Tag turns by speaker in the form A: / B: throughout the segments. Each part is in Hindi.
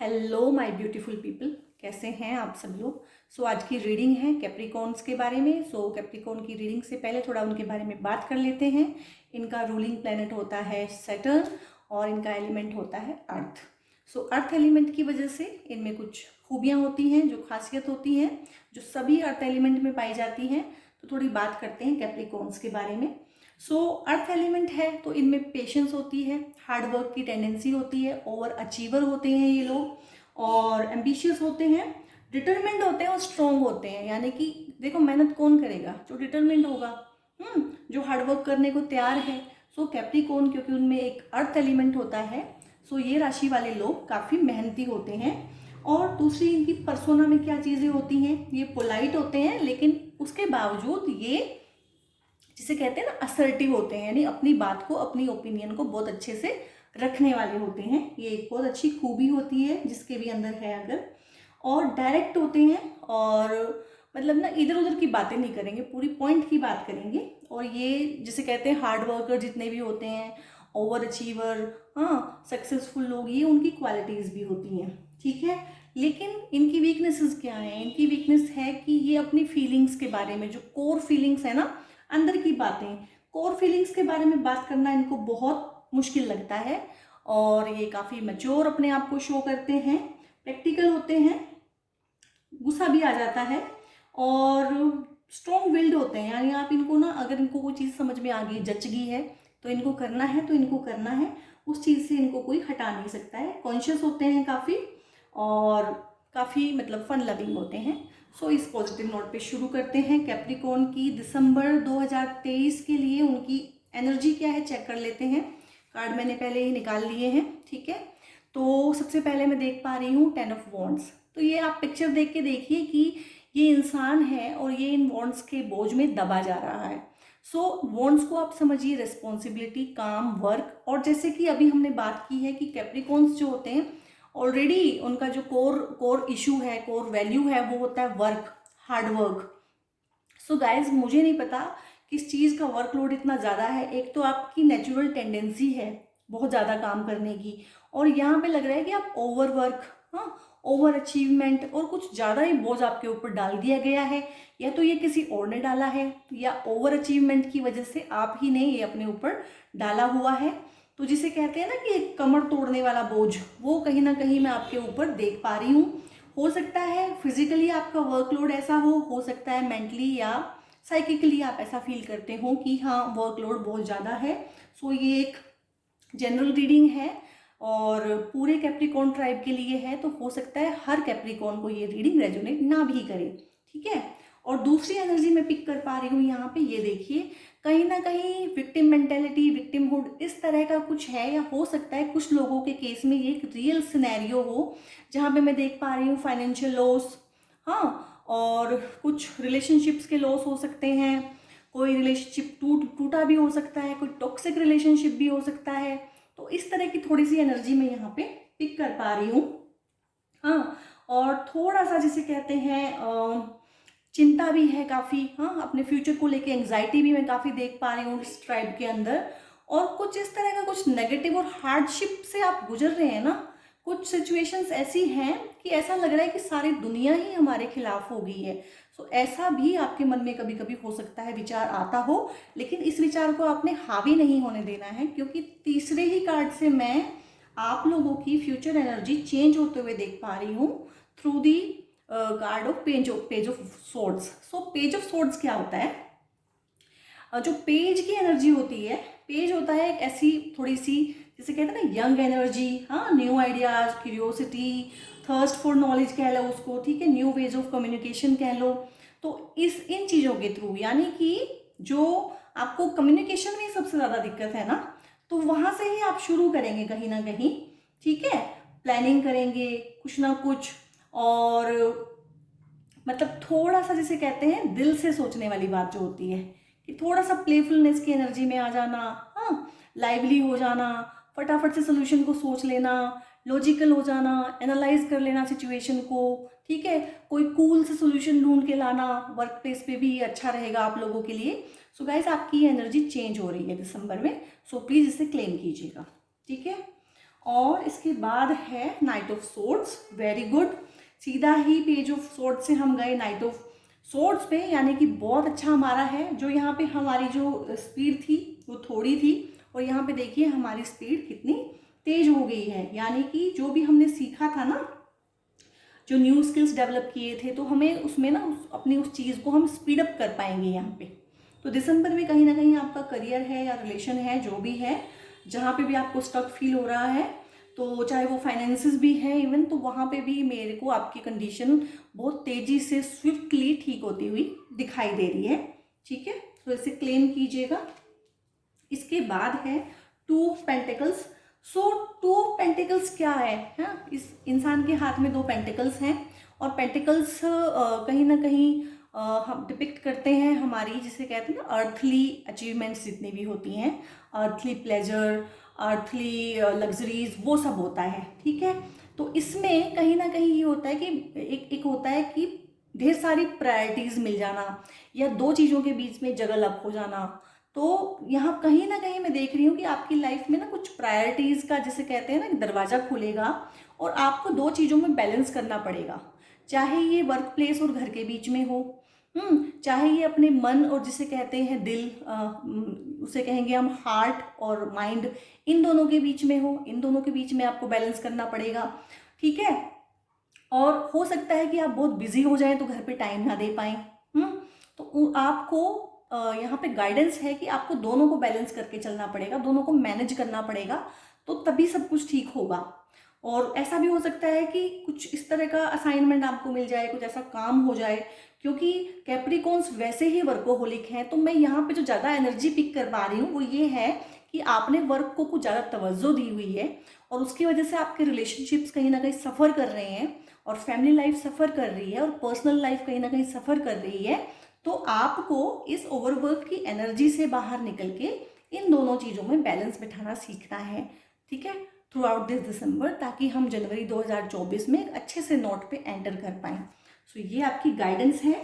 A: हेलो माय ब्यूटीफुल पीपल, कैसे हैं आप सब लोग। आज की रीडिंग है कैप्रिकॉर्न्स के बारे में। कैप्रिकॉर्न की रीडिंग से पहले थोड़ा उनके बारे में बात कर लेते हैं। इनका रूलिंग प्लैनेट होता है सैटर्न और इनका एलिमेंट होता है अर्थ। अर्थ एलिमेंट की वजह से इनमें कुछ खूबियाँ होती हैं, जो खासियत होती हैं, जो सभी अर्थ एलिमेंट में पाई जाती हैं। तो थोड़ी बात करते हैं कैप्रिकॉर्न्स के बारे में। अर्थ एलिमेंट है तो इनमें पेशेंस होती है, हार्ड वर्क की टेंडेंसी होती है, ओवर अचीवर होते हैं ये लोग और एम्बिशियस होते हैं, डिटरमिन्ड होते हैं और स्ट्रॉन्ग होते हैं। यानी कि देखो, मेहनत कौन करेगा? जो डिटरमिन्ड होगा, जो हार्ड वर्क करने को तैयार है। कैप्रिकॉर्न, क्योंकि उनमें एक अर्थ एलिमेंट होता है, ये राशि वाले लोग काफ़ी मेहनती होते हैं। और दूसरी इनकी पर्सोना में क्या चीज़ें होती हैं, ये पोलाइट होते हैं, लेकिन उसके बावजूद ये जिसे कहते हैं ना असर्टिव होते हैं, यानी अपनी बात को, अपनी ओपिनियन को बहुत अच्छे से रखने वाले होते हैं। ये एक बहुत अच्छी खूबी होती है जिसके भी अंदर है अगर। और डायरेक्ट होते हैं और मतलब ना इधर उधर की बातें नहीं करेंगे, पूरी पॉइंट की बात करेंगे। और ये जिसे कहते हैं हार्ड वर्कर जितने भी होते हैं, ओवर अचीवर, हाँ, सक्सेसफुल लोग, ये उनकी क्वालिटीज़ भी होती हैं, ठीक है। लेकिन इनकी वीकनेसेस क्या हैं? इनकी वीकनेस है कि ये अपनी फीलिंग्स के बारे में, जो कोर फीलिंग्स है ना, अंदर की बातें, कोर फीलिंग्स के बारे में बात करना इनको बहुत मुश्किल लगता है। और ये काफ़ी मैच्योर अपने आप को शो करते हैं, प्रैक्टिकल होते हैं, गुस्सा भी आ जाता है और स्ट्रॉन्ग विल्ड होते हैं। यानी आप इनको ना, अगर इनको कोई चीज़ समझ में आ गई, जच गई है, तो इनको करना है तो इनको करना है, उस चीज़ से इनको कोई हटा नहीं सकता है। कॉन्शियस होते हैं काफ़ी और काफ़ी मतलब फन लविंग होते हैं। इस पॉजिटिव नोट पे शुरू करते हैं। कैप्रिकॉर्न की दिसंबर 2023 के लिए उनकी एनर्जी क्या है चेक कर लेते हैं। कार्ड मैंने पहले ही निकाल लिए हैं, ठीक है। तो सबसे पहले मैं देख पा रही हूँ 10 ऑफ वॉन्ड्स। तो ये आप पिक्चर देख के देखिए कि ये इंसान है और ये इन वॉन्ड्स के बोझ में दबा जा रहा है। वॉन्ड्स को आप समझिए रिस्पॉन्सिबिलिटी, काम, वर्क। और जैसे कि अभी हमने बात की है कि कैप्रिकॉर्न्स जो होते हैं, ऑलरेडी उनका जो कोर इशू है, कोर वैल्यू है, वो होता है वर्क, हार्ड वर्क। गाइज, मुझे नहीं पता किस चीज़ का वर्कलोड इतना ज़्यादा है। एक तो आपकी नेचुरल टेंडेंसी है बहुत ज़्यादा काम करने की, और यहाँ पे लग रहा है कि आप ओवर वर्क, हाँ, ओवर अचीवमेंट और कुछ ज़्यादा ही बोझ आपके ऊपर डाल दिया गया है। या तो ये किसी और ने डाला है, या ओवर अचीवमेंट की वजह से आप ही ने ये अपने ऊपर डाला हुआ है। तो जिसे कहते हैं ना कि एक कमर तोड़ने वाला बोझ, वो कहीं ना कहीं मैं आपके ऊपर देख पा रही हूँ। हो सकता है फिजिकली आपका वर्कलोड ऐसा हो सकता है मेंटली या साइकिकली आप ऐसा फील करते हो कि हाँ, वर्कलोड बहुत ज़्यादा है। ये एक जनरल रीडिंग है और पूरे कैप्रिकॉर्न ट्राइब के लिए है। तो हो सकता है हर कैप्रिकॉर्न को ये रीडिंग रेजोनेट ना भी करे, ठीक है। और दूसरी एनर्जी मैं पिक कर पा रही हूँ यहाँ पे, ये देखिए, कहीं ना कहीं विक्टिम मेंटेलिटी, विक्टिमहुड इस तरह का कुछ है। या हो सकता है कुछ लोगों के केस में ये एक रियल सिनेरियो हो, जहाँ पे मैं देख पा रही हूँ फाइनेंशियल लॉस, हाँ, और कुछ रिलेशनशिप्स के लॉस हो सकते हैं। कोई रिलेशनशिप टूटा भी हो सकता है, कोई टॉक्सिक रिलेशनशिप भी हो सकता है। तो इस तरह की थोड़ी सी एनर्जी मैं यहाँ पे पिक कर पा रही हूँ, हाँ। और थोड़ा सा जिसे कहते हैं चिंता भी है काफ़ी, हाँ, अपने फ्यूचर को लेके एंग्जाइटी भी मैं काफ़ी देख पा रही हूँ इस ट्राइब के अंदर। और कुछ इस तरह का कुछ नेगेटिव और हार्डशिप से आप गुजर रहे हैं ना। कुछ सिचुएशंस ऐसी हैं कि ऐसा लग रहा है कि सारी दुनिया ही हमारे खिलाफ हो गई है। ऐसा भी आपके मन में कभी कभी हो सकता है, विचार आता हो, लेकिन इस विचार को आपने हावी नहीं होने देना है, क्योंकि तीसरे ही कार्ड से मैं आप लोगों की फ्यूचर एनर्जी चेंज होते हुए देख पा रही हूँ through the card of page of swords. Page of swords क्या होता है? जो पेज की एनर्जी होती है, पेज होता है एक ऐसी थोड़ी सी, जिसे कहते हैं ना, यंग एनर्जी, हाँ, new ideas, curiosity, thirst for knowledge कह लो उसको, ठीक है, न्यू वेज ऑफ कम्युनिकेशन कह लो। तो इन चीज़ों के थ्रू, यानी कि जो आपको कम्युनिकेशन में सबसे ज़्यादा दिक्कत है ना, तो वहाँ से ही आप शुरू करेंगे कहीं ना कहीं, ठीक है। प्लानिंग करेंगे कुछ ना कुछ, और मतलब थोड़ा सा जिसे कहते हैं दिल से सोचने वाली बात जो होती है, कि थोड़ा सा प्लेफुलनेस की एनर्जी में आ जाना, हाँ, लाइवली हो जाना, फटाफट से सोल्यूशन को सोच लेना, लॉजिकल हो जाना, एनालाइज कर लेना सिचुएशन को, ठीक है, कोई कूल से सोल्यूशन ढूंढ के लाना। वर्क प्लेस पे भी अच्छा रहेगा आप लोगों के लिए। गाइस, आपकी एनर्जी चेंज हो रही है दिसंबर में, प्लीज़ इसे क्लेम कीजिएगा, ठीक है। और इसके बाद है night of swords, very good. सीधा ही पेज ऑफ सोर्ड्स से हम गए नाइट ऑफ सोर्ड्स पे, यानी कि बहुत अच्छा हमारा है। जो यहाँ पे हमारी जो स्पीड थी वो थोड़ी थी, और यहाँ पे देखिए हमारी स्पीड कितनी तेज हो गई है। यानी कि जो भी हमने सीखा था ना, जो न्यू स्किल्स डेवलप किए थे, तो हमें उसमें ना अपनी उस चीज़ को हम स्पीड अप कर पाएंगे यहाँ पे। तो दिसंबर में कहीं ना कहीं आपका करियर है या रिलेशन है, जो भी है, जहाँ पे भी आपको स्टक फील हो रहा है, तो चाहे वो फाइनेंसिस भी है इवन, तो वहाँ पे भी मेरे को आपकी कंडीशन बहुत तेज़ी से स्विफ्टली ठीक होती हुई दिखाई दे रही है। ठीक है, तो इसे क्लेम कीजिएगा। इसके बाद है two of pentacles. So two of pentacles क्या है? इस इंसान के हाथ में दो पेंटिकल्स हैं, और पेंटिकल्स कहीं ना कहीं हम डिपिक्ट करते हैं हमारी, जिसे कहते हैं ना अर्थली अचीवमेंट्स जितनी भी होती हैं, अर्थली प्लेजर, अर्थली लग्जरीज, वो सब होता है। ठीक है, तो इसमें कहीं ना कहीं ये होता है कि एक होता है कि ढेर सारी प्रायोरिटीज़ मिल जाना, या दो चीज़ों के बीच में जगल अप हो जाना। तो यहाँ कहीं ना कहीं मैं देख रही हूँ कि आपकी लाइफ में ना कुछ प्रायोरिटीज़ का, जिसे कहते हैं ना, दरवाज़ा खुलेगा, और आपको दो चीज़ों में बैलेंस करना पड़ेगा। चाहे ये वर्क प्लेस और घर के बीच में हो, चाहे ये अपने मन और जिसे कहते हैं दिल, उसे कहेंगे हम हार्ट और माइंड, इन दोनों के बीच में हो, इन दोनों के बीच में आपको बैलेंस करना पड़ेगा। ठीक है, और हो सकता है कि आप बहुत बिजी हो जाएं तो घर पे टाइम ना दे पाएं। तो आपको यहाँ पे गाइडेंस है कि आपको दोनों को बैलेंस करके चलना पड़ेगा, दोनों को मैनेज करना पड़ेगा, तो तभी सब कुछ ठीक होगा। और ऐसा भी हो सकता है कि कुछ इस तरह का असाइनमेंट आपको मिल जाए, कुछ ऐसा काम हो जाए, क्योंकि कैप्रिकॉन्स वैसे ही वर्कोहोलिक हैं। तो मैं यहाँ पे जो ज़्यादा एनर्जी पिक कर पा रही हूँ वो ये है कि आपने वर्क को कुछ ज़्यादा तवज्जो दी हुई है, और उसकी वजह से आपके रिलेशनशिप्स कहीं ना कहीं सफ़र कर रहे हैं, और फैमिली लाइफ सफ़र कर रही है, और पर्सनल लाइफ कहीं ना कहीं सफ़र कर रही है। तो आपको इस ओवरवर्क की एनर्जी से बाहर निकल के इन दोनों चीज़ों में बैलेंस बिठाना सीखना है। ठीक है, थ्रू आउट दिस दिसंबर, ताकि हम जनवरी 2024 में एक अच्छे से नोट पे एंटर कर पाएँ। सो ये आपकी गाइडेंस है।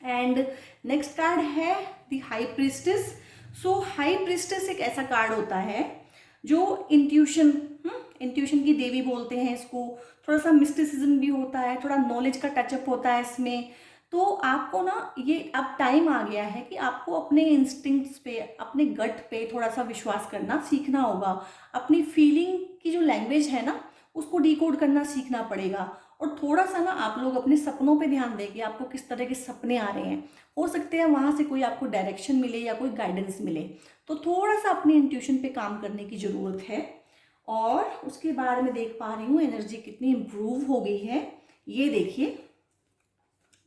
A: एंड नेक्स्ट कार्ड है the high priestess. So high priestess एक ऐसा कार्ड होता है जो इंट्यूशन की देवी बोलते हैं इसको। थोड़ा सा मिस्टिसिज्म भी होता है, थोड़ा नॉलेज का टचअप होता है इसमें। तो आपको ना ये अब टाइम आ गया है कि आपको अपने इंस्टिंक्ट्स पे, अपने गट पे थोड़ा सा विश्वास करना सीखना होगा। अपनी फीलिंग की जो लैंग्वेज है ना, उसको डिकोड करना सीखना पड़ेगा। और थोड़ा सा ना आप लोग अपने सपनों पे ध्यान दें कि आपको किस तरह के सपने आ रहे हैं। हो सकते हैं वहाँ से कोई आपको डायरेक्शन मिले या कोई गाइडेंस मिले, तो थोड़ा सा अपनी इंट्यूशन पे काम करने की ज़रूरत है। और उसके बाद मैं देख पा रही हूँ एनर्जी कितनी इम्प्रूव हो गई है। ये देखिए,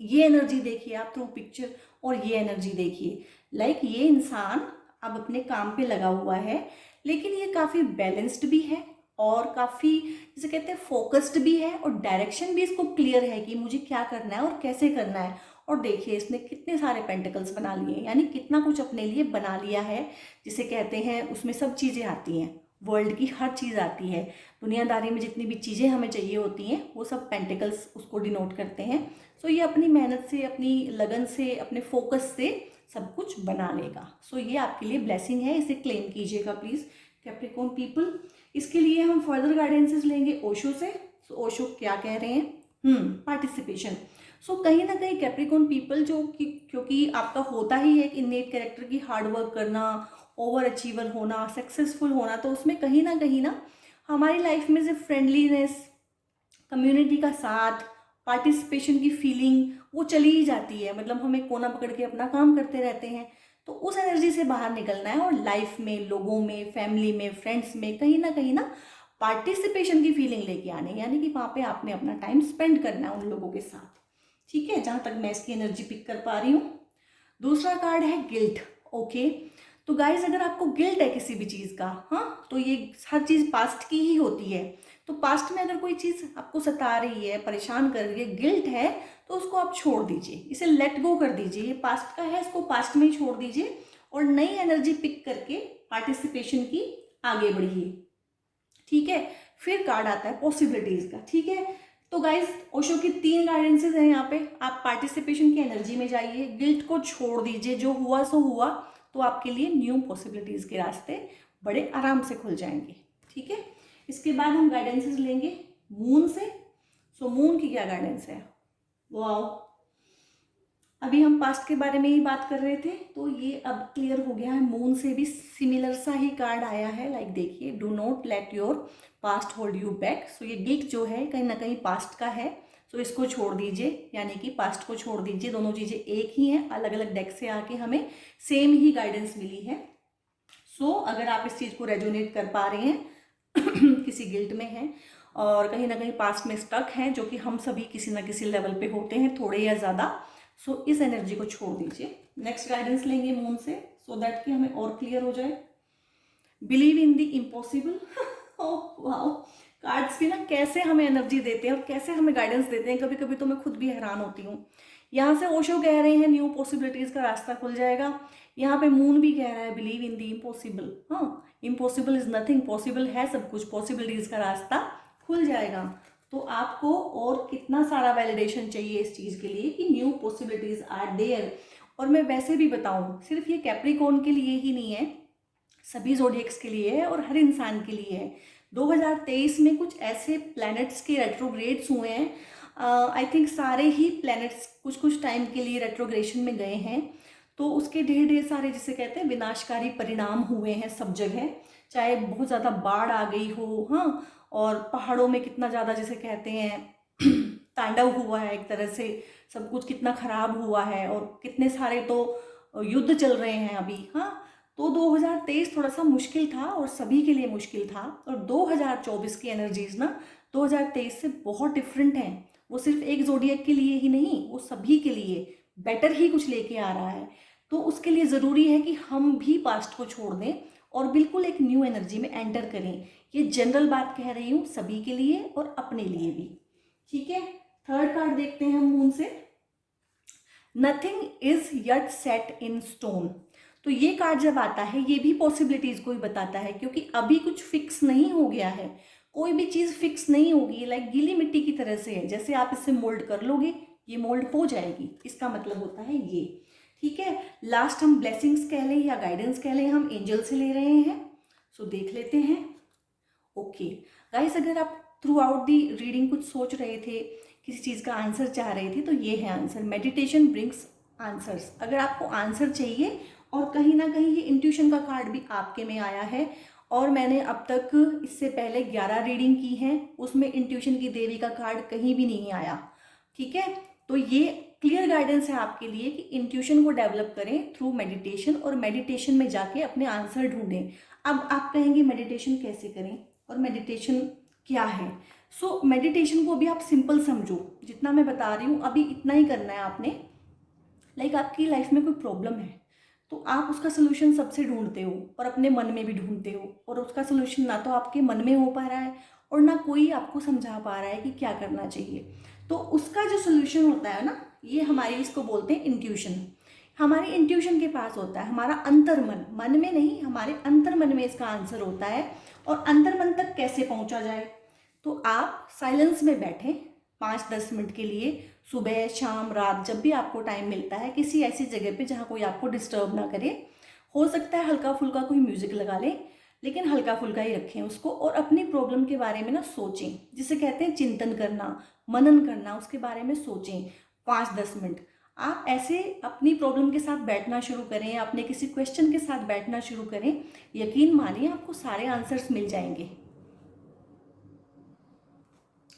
A: ये एनर्जी देखिए आप थ्रू पिक्चर, और ये एनर्जी देखिए। लाइक ये इंसान अब अपने काम पे लगा हुआ है, लेकिन ये काफ़ी बैलेंस्ड भी है, और काफ़ी जिसे कहते हैं फोकस्ड भी है, और डायरेक्शन भी इसको क्लियर है कि मुझे क्या करना है और कैसे करना है। और देखिए इसने कितने सारे पेंटिकल्स बना लिए, यानी कितना कुछ अपने लिए बना लिया है, जिसे कहते हैं उसमें सब चीज़ें आती हैं, वर्ल्ड की हर चीज़ आती है। दुनियादारी में जितनी भी चीज़ें हमें चाहिए होती हैं वो सब पेंटिकल्स उसको डिनोट करते हैं। सो ये अपनी मेहनत से, अपनी लगन से, अपने फोकस से सब कुछ बना लेगा। सो ये आपके लिए ब्लेसिंग है, इसे क्लेम कीजिएगा प्लीज़ कैप्रिकॉर्न पीपल। इसके लिए हम फर्दर गाइडेंसेस लेंगे ओशो से। सो ओशो क्या कह रहे हैं? पार्टिसिपेशन। सो कहीं ना कहीं कैप्रिकॉर्न पीपल जो कि, क्योंकि आपका होता ही है कि इनेट कैरेक्टर की हार्ड वर्क करना, ओवर अचीवर होना, सक्सेसफुल होना, तो उसमें कहीं ना हमारी लाइफ में सिर्फ फ्रेंडलीनेस, कम्युनिटी का साथ, पार्टिसिपेशन की फीलिंग वो चली ही जाती है। मतलब हमें कोना पकड़ के अपना काम करते रहते हैं। तो उस एनर्जी से बाहर निकलना है, और लाइफ में, लोगों में, फैमिली में, फ्रेंड्स में कहीं ना पार्टिसिपेशन की फीलिंग लेके आने, यानी कि वहाँ पे आपने अपना टाइम स्पेंड करना है उन लोगों के साथ। ठीक है, जहाँ तक मैं इसकी एनर्जी पिक कर पा रही हूँ। दूसरा कार्ड है गिल्ट। ओके, तो गाइज अगर आपको गिल्ट है किसी भी चीज़ का, तो ये हर चीज़ पास्ट की ही होती है। तो पास्ट में अगर कोई चीज़ आपको सता रही है, परेशान कर रही है, गिल्ट है, तो उसको आप छोड़ दीजिए, इसे लेट गो कर दीजिए। ये पास्ट का है, इसको पास्ट में ही छोड़ दीजिए, और नई एनर्जी पिक करके पार्टिसिपेशन की आगे बढ़िए। ठीक है, फिर कार्ड आता है पॉसिबिलिटीज़ का। ठीक है, तो गाइज ओशो की 3 गाइडेंसेज हैं यहाँ पे। आप पार्टिसिपेशन की एनर्जी में जाइए, गिल्ट को छोड़ दीजिए, जो हुआ सो हुआ, तो आपके लिए न्यू पॉसिबिलिटीज़ के रास्ते बड़े आराम से खुल जाएंगे। ठीक है, इसके बाद हम गाइडेंसेस लेंगे मून से। सो मून की क्या गाइडेंस है? वाओ, अभी हम पास्ट के बारे में ही बात कर रहे थे, तो ये अब क्लियर हो गया है। मून से भी सिमिलर सा ही कार्ड आया है। लाइक देखिए, do not let your past hold you back. So ये गिल्ट जो है कहीं ना कहीं पास्ट का है, सो इसको छोड़ दीजिए, यानी कि पास्ट को छोड़ दीजिए। दोनों चीज़ें एक ही हैं, अलग अलग डेक से आके हमें सेम ही गाइडेंस मिली है। सो अगर आप इस चीज़ को रेजोनेट कर पा रहे हैं किसी गिल्ट में हैं और कहीं ना कहीं पास्ट में स्टक हैं, जो कि हम सभी किसी ना किसी लेवल पे होते हैं, थोड़े या ज़्यादा, सो इस एनर्जी को छोड़ दीजिए। नेक्स्ट गाइडेंस लेंगे मून से, सो दैट कि हमें और क्लियर हो जाए। Believe in the impossible. Oh wow, cards भी ना कैसे हमें एनर्जी देते हैं और कैसे हमें गाइडेंस देते हैं, कभी कभी तो मैं खुद भी हैरान होती हूँ। यहाँ से ओशो कह रहे हैं न्यू पॉसिबिलिटीज़ का रास्ता खुल जाएगा। यहाँ पे मून भी कह रहा है बिलीव इन द इम्पॉसिबल। हाँ, इम्पॉसिबल इज नथिंग, पॉसिबल है सब कुछ, पॉसिबिलिटीज़ का रास्ता खुल जाएगा। तो आपको और कितना सारा वैलिडेशन चाहिए इस चीज़ के लिए कि न्यू पॉसिबिलिटीज़ आर देयर। और मैं वैसे भी बताऊँ, सिर्फ ये कैप्रिकॉर्न के लिए ही नहीं है, सभी ज़ोडिएक्स के लिए है और हर इंसान के लिए है। 2023 में कुछ ऐसे प्लैनेट्स के रेट्रोग्रेड्स हुए हैं, आई थिंक सारे ही प्लैनेट्स कुछ कुछ टाइम के लिए रेट्रोग्रेशन में गए हैं। तो उसके ढेर ढेर सारे, जिसे कहते हैं, विनाशकारी परिणाम हुए हैं सब जगह। चाहे बहुत ज़्यादा बाढ़ आ गई हो, हाँ, और पहाड़ों में कितना ज़्यादा, जिसे कहते हैं, तांडव हुआ है एक तरह से, सब कुछ कितना खराब हुआ है, और कितने सारे तो युद्ध चल रहे हैं अभी। हाँ, तो 2023 थोड़ा सा मुश्किल था और सभी के लिए मुश्किल था। और 2024 की एनर्जीज ना 2023 से बहुत डिफरेंट हैं। वो सिर्फ एक जोडियक के लिए ही नहीं, वो सभी के लिए बेटर ही कुछ लेके आ रहा है। तो उसके लिए ज़रूरी है कि हम भी पास्ट को छोड़ दें और बिल्कुल एक न्यू एनर्जी में एंटर करें। ये जनरल बात कह रही हूँ, सभी के लिए और अपने लिए भी। ठीक है, थर्ड कार्ड देखते हैं हम मून से। Nothing is yet set in stone. तो ये कार्ड जब आता है, ये भी पॉसिबिलिटीज को ही बताता है, क्योंकि अभी कुछ फिक्स नहीं हो गया है। कोई भी चीज़ फिक्स नहीं होगी, लाइक गीली मिट्टी की तरह से है। जैसे आप इसे मोल्ड कर लोगे, ये मोल्ड हो जाएगी, इसका मतलब होता है ये। ठीक है, लास्ट हम ब्लेसिंग्स कह लें या गाइडेंस कह लें, हम एंजल से ले रहे हैं। सो देख लेते हैं। ओके गाइस, अगर आप थ्रू आउट दी रीडिंग कुछ सोच रहे थे, किसी चीज़ का आंसर चाह रहे थे, तो ये है आंसर। Meditation brings answers. अगर आपको आंसर चाहिए, और कहीं ना कहीं ये इंट्यूशन का कार्ड भी आपके में आया है, और मैंने अब तक इससे पहले 11 रीडिंग की हैं, उसमें इंट्यूशन की देवी का कार्ड कहीं भी नहीं आया। ठीक है, तो ये क्लियर गाइडेंस है आपके लिए कि इंट्यूशन को डेवलप करें थ्रू मेडिटेशन, और मेडिटेशन में जाके अपने आंसर ढूंढें। अब आप कहेंगे मेडिटेशन कैसे करें और मेडिटेशन क्या है? सो मेडिटेशन को भी आप सिंपल समझो, जितना मैं बता रही हूँ अभी इतना ही करना है आपने। लाइक आपकी लाइफ में कोई प्रॉब्लम है, तो आप उसका सोल्यूशन सबसे ढूंढते हो और अपने मन में भी ढूंढते हो, और उसका सोल्यूशन ना तो आपके मन में हो पा रहा है और ना कोई आपको समझा पा रहा है कि क्या करना चाहिए। तो उसका जो सोल्यूशन होता है ना, ये हमारी, इसको बोलते हैं इंट्यूशन। हमारी इंट्यूशन के पास होता है, हमारा अंतर्मन, मन में नहीं, हमारे अंतर्मन में इसका आंसर होता है। और अंतर्मन तक कैसे पहुंचा जाए? तो आप साइलेंस में बैठें 5-10 मिनट के लिए, सुबह शाम रात, जब भी आपको टाइम मिलता है, किसी ऐसी जगह पे जहाँ कोई आपको डिस्टर्ब ना करे। हो सकता है हल्का फुल्का कोई म्यूजिक लगा लें, लेकिन हल्का फुल्का ही रखें उसको, और अपनी प्रॉब्लम के बारे में ना सोचें, जिसे कहते हैं चिंतन करना, मनन करना, उसके बारे में सोचें 5-10 मिनट। आप ऐसे अपनी प्रॉब्लम के साथ बैठना शुरू करें, अपने किसी क्वेश्चन के साथ बैठना शुरू करें, यकीन मानिए आपको सारे आंसर्स मिल जाएंगे।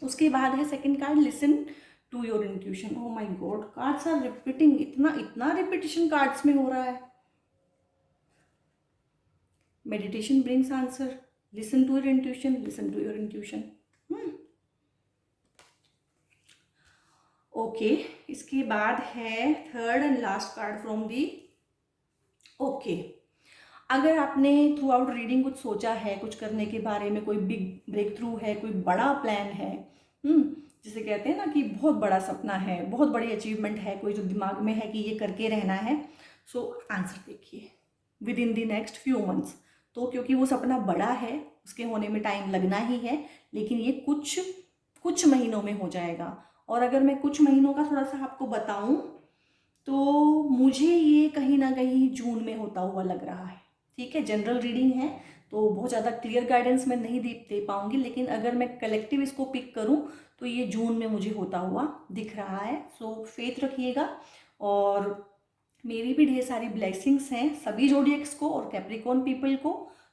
A: उसके बाद है second card, listen to your intuition. Oh my god, cards are repeating, इतना इतना रिपीटिशन कार्ड्स में हो रहा है। Meditation brings answer, listen to your intuition, listen to your intuition. Okay, इसके बाद है third and last card from the. Okay, अगर आपने थ्रू आउट रीडिंग कुछ सोचा है, कुछ करने के बारे में, कोई बिग ब्रेक थ्रू है, कोई बड़ा प्लान है, जिसे कहते हैं ना कि बहुत बड़ा सपना है, बहुत बड़ी अचीवमेंट है, कोई जो दिमाग में है कि ये करके रहना है, सो आंसर देखिए with in the next few months. तो क्योंकि वो सपना बड़ा है, उसके होने में टाइम लगना ही है, लेकिन ये कुछ महीनों में हो जाएगा। और अगर मैं कुछ महीनों का थोड़ा सा आपको बताऊं, तो मुझे ये कहीं ना कहीं जून में होता हुआ लग रहा है। ठीक है, जनरल रीडिंग है, तो बहुत ज़्यादा क्लियर गाइडेंस मैं नहीं दे पाऊँगी, लेकिन अगर मैं कलेक्टिव इसको पिक करूँ तो ये जून में मुझे होता हुआ दिख रहा है। सो फेथ रखिएगा, और मेरी भी ढेर सारी ब्लेसिंग्स हैं सभी ज़ोडिएक्स को और कैप्रिकॉर्न पीपल को।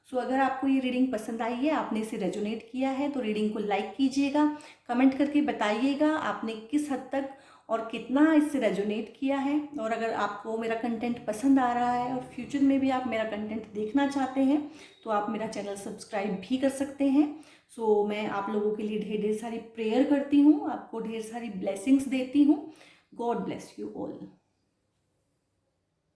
A: सो अगर आपको ये रीडिंग पसंद आई है, आपने इसे रेजोनेट किया है, तो रीडिंग को लाइक कीजिएगा, कमेंट करके बताइएगा आपने किस हद तक और कितना इससे रेजोनेट किया है। और अगर आपको मेरा कंटेंट पसंद आ रहा है और फ्यूचर में भी आप मेरा कंटेंट देखना चाहते हैं, तो आप मेरा चैनल सब्सक्राइब भी कर सकते हैं। सो मैं आप लोगों के लिए ढेर ढेर सारी प्रेयर करती हूँ, आपको ढेर सारी ब्लेसिंग्स देती हूँ। God bless you all.